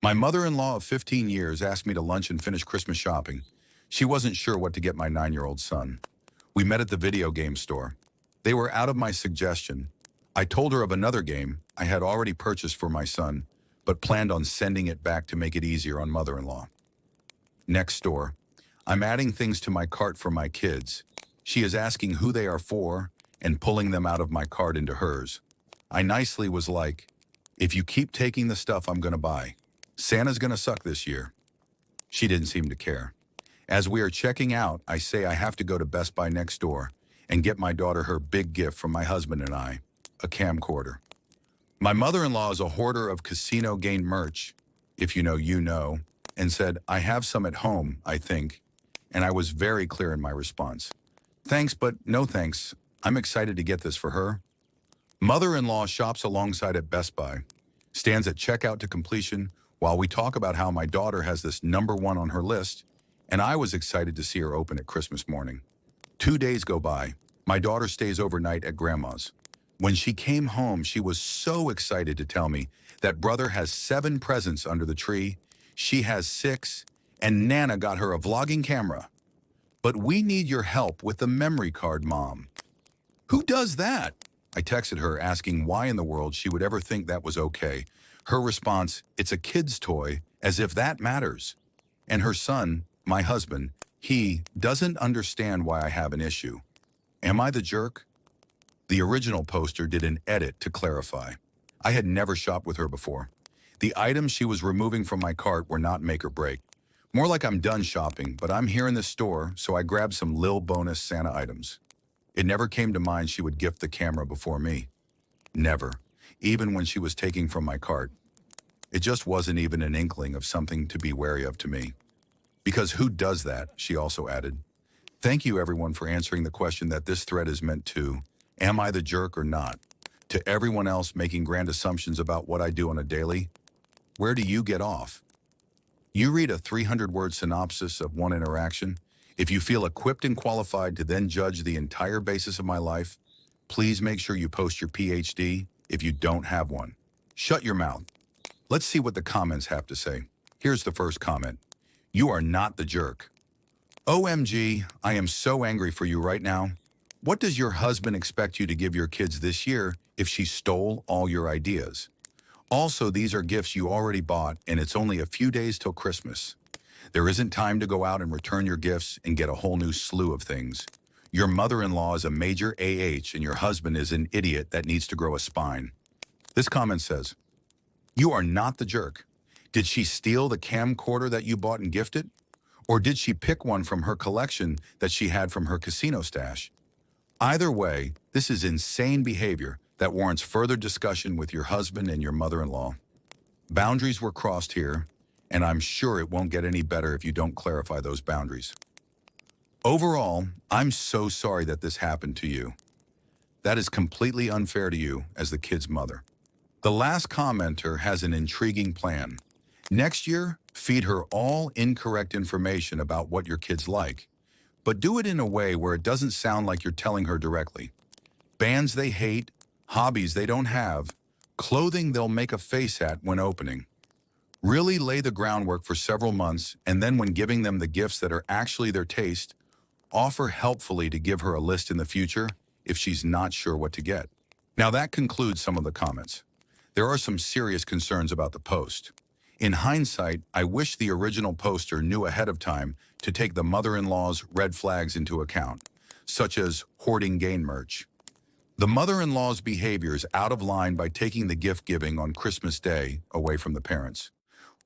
My mother-in-law of 15 years asked me to lunch and finish Christmas shopping. She wasn't sure what to get my 9-year-old son. We met at the video game store. They were out of my suggestion. I told her of another game I had already purchased for my son, but planned on sending it back to make it easier on mother-in-law. Next door. I'm adding things to my cart for my kids. She is asking who they are for and pulling them out of my cart into hers. I nicely was like, if you keep taking the stuff I'm going to buy, Santa's going to suck this year. She didn't seem to care. As we are checking out, I say I have to go to Best Buy next door and get my daughter her big gift from my husband and I, a camcorder. My mother-in-law is a hoarder of casino game merch, if you know, you know, and said, I have some at home, I think, and I was very clear in my response. Thanks, but no thanks. I'm excited to get this for her. Mother-in-law shops alongside at Best Buy, stands at checkout to completion while we talk about how my daughter has this #1 on her list, and I was excited to see her open at Christmas morning. 2 days go by. My daughter stays overnight at Grandma's. When she came home, she was so excited to tell me that brother has 7 presents under the tree, she has 6, and Nana got her a vlogging camera. But we need your help with the memory card, Mom. Who does that? I texted her asking why in the world she would ever think that was okay. Her response, it's a kid's toy, as if that matters. And her son, my husband, he doesn't understand why I have an issue. Am I the jerk? The original poster did an edit to clarify. I had never shopped with her before. The items she was removing from my cart were not make or break. More like I'm done shopping, but I'm here in the store, so I grabbed some lil bonus Santa items. It never came to mind she would gift the camera before me. Never. Even when she was taking from my cart. It just wasn't even an inkling of something to be wary of to me. Because who does that, she also added. Thank you everyone for answering the question that this thread is meant to. Am I the jerk or not? To everyone else making grand assumptions about what I do on a daily, where do you get off? You read a 300-word synopsis of one interaction. If you feel equipped and qualified to then judge the entire basis of my life, please make sure you post your PhD if you don't have one. Shut your mouth. Let's see what the comments have to say. Here's the first comment. You are not the jerk. OMG, I am so angry for you right now. What does your husband expect you to give your kids this year if she stole all your ideas? Also, these are gifts you already bought, and it's only a few days till Christmas. There isn't time to go out and return your gifts and get a whole new slew of things. Your mother-in-law is a major AH, and your husband is an idiot that needs to grow a spine. This comment says, you are not the jerk. Did she steal the camcorder that you bought and gifted? Or did she pick one from her collection that she had from her casino stash? Either way, this is insane behavior that warrants further discussion with your husband and your mother-in-law. Boundaries were crossed here, and I'm sure it won't get any better if you don't clarify those boundaries. Overall, I'm so sorry that this happened to you. That is completely unfair to you as the kid's mother. The last commenter has an intriguing plan. Next year, feed her all incorrect information about what your kids like, but do it in a way where it doesn't sound like you're telling her directly. Bands they hate, hobbies they don't have, clothing they'll make a face at when opening. Really lay the groundwork for several months, and then when giving them the gifts that are actually their taste, offer helpfully to give her a list in the future if she's not sure what to get. Now that concludes some of the comments. There are some serious concerns about the post. In hindsight, I wish the original poster knew ahead of time to take the mother-in-law's red flags into account, such as hoarding game merch. The mother-in-law's behavior is out of line by taking the gift giving on Christmas Day away from the parents.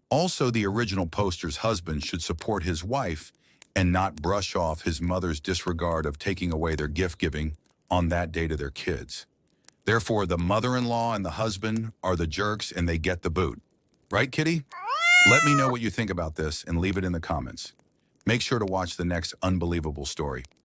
Also, the original poster's husband should support his wife and not brush off his mother's disregard of taking away their gift giving on that day to their kids. Therefore, the mother-in-law and the husband are the jerks and they get the boot. Right, Kitty? Let me know what you think about this and leave it in the comments. Make sure to watch the next unbelievable story.